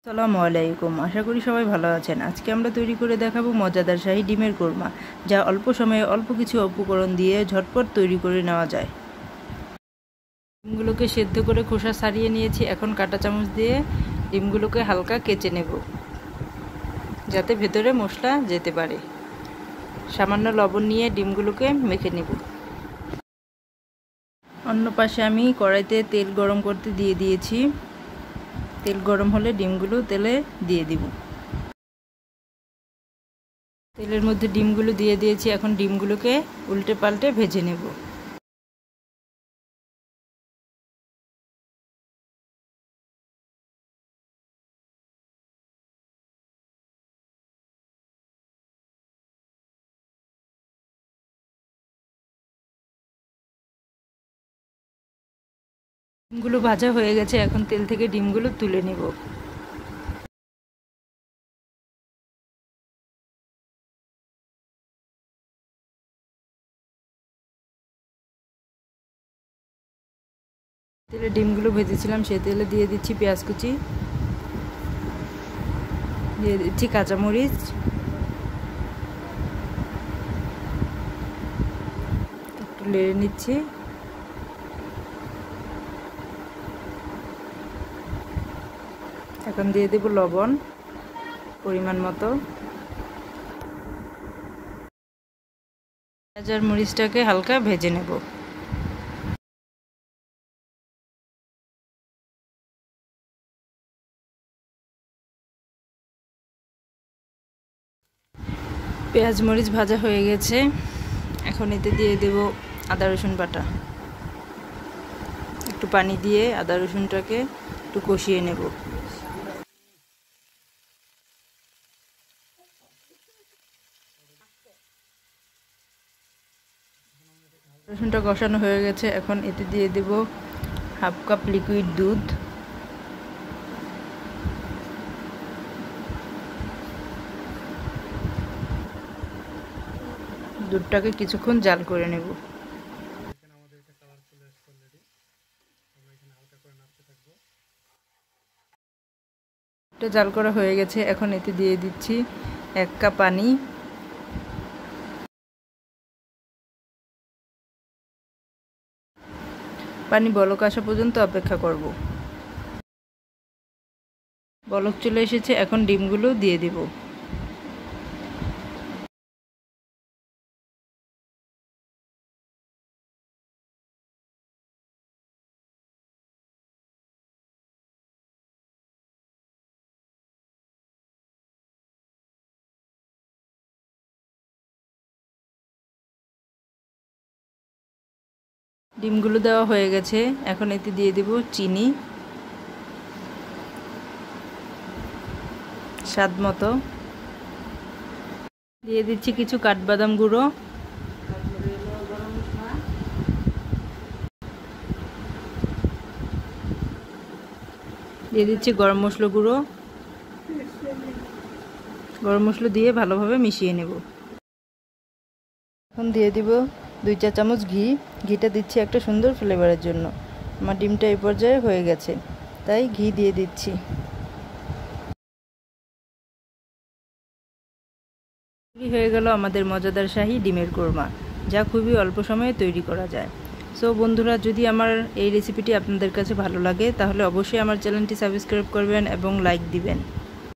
আসসালামু আলাইকুম। আশা করি সবাই ভালো আছেন। আজকে আমরা তৈরি করে দেখাবো মজাদার শাহী ডিমের কোরমা, যা অল্প সময়ে অল্প কিছু উপকরণ দিয়ে ঝটপট তৈরি করে নেওয়া যায়। ডিমগুলোকে সেদ্ধ করে খোসা ছাড়িয়ে নিয়েছি। এখন কাঁটা চামচ দিয়ে ডিমগুলোকে হালকা কেচে নেব, যাতে ভেতরে মশলা যেতে পারে। সামান্য লবণ নিয়ে ডিমগুলোকে মেখে নেব। অন্য পাশে আমি কড়াইতে তেল গরম করতে দিয়ে দিয়েছি। তেল গরম হলে ডিমগুলো তেলে দিয়ে দিব। তেলের মধ্যে ডিমগুলো দিয়ে দিয়েছি। এখন ডিমগুলোকে উল্টে পাল্টে ভেজে নেব। ডিমগুলো ভাজা হয়ে গেছে। এখন তেল থেকে ডিমগুলো তুলে নেব। তেলে ডিমগুলো ভেজেছিলাম, সে তেলে দিয়ে দিচ্ছি পেঁয়াজ কুচি, দিয়ে দিচ্ছি কাঁচামরিচ, একটু নেড়ে নিচ্ছি। এখন দিয়ে দেব লবণ পরিমাণ মতো। পেঁয়াজ আর মরিচটাকে হালকা ভেজে নেব। পেঁয়াজ মরিচ ভাজা হয়ে গেছে। এখন এতে দিয়ে দেব আদা রসুন বাটা। একটু পানি দিয়ে আদা রসুনটাকে একটু কষিয়ে নেব। রসুনটা কষানো হয়ে গেছে। এখন এতে দিয়ে দেব হাফ কাপ লিকুইড দুধ। দুধটাকে কিছুক্ষণ জাল করে নেব। এটা জাল করা হয়ে গেছে। এখন এতে দিয়ে দিচ্ছি 1 কাপ পানি। পানি বলক আসা পর্যন্ত অপেক্ষা করব। বলক চলে এসেছে। এখন ডিমগুলো দিয়ে দেব। ডিমগুলো দেওয়া হয়ে গেছে। এখন এতে দিয়ে দেব চিনি স্বাদ মতো। দিয়ে দিচ্ছি কিছু কাঠবাদাম গুঁড়ো, দিয়ে দিচ্ছি গরম মশলা গুঁড়ো। গরম মশলা দিয়ে ভালোভাবে মিশিয়ে নেব। এখন দিয়ে দিব 2 চা চামচ ঘি। ঘিটা দিচ্ছি একটা সুন্দর ফ্লেভারের জন্য। আমার ডিমটা এই পর্যায়ে হয়ে গেছে, তাই ঘি দিয়ে দিচ্ছি। তৈরি হয়ে গেল আমাদের মজাদার শাহী ডিমের কোরমা, যা খুবই অল্প সময়ে তৈরি করা যায়। সো বন্ধুরা, যদি আমার এই রেসিপিটি আপনাদের কাছে ভালো লাগে তাহলে অবশ্যই আমার চ্যানেলটি সাবস্ক্রাইব করবেন এবং লাইক দিবেন।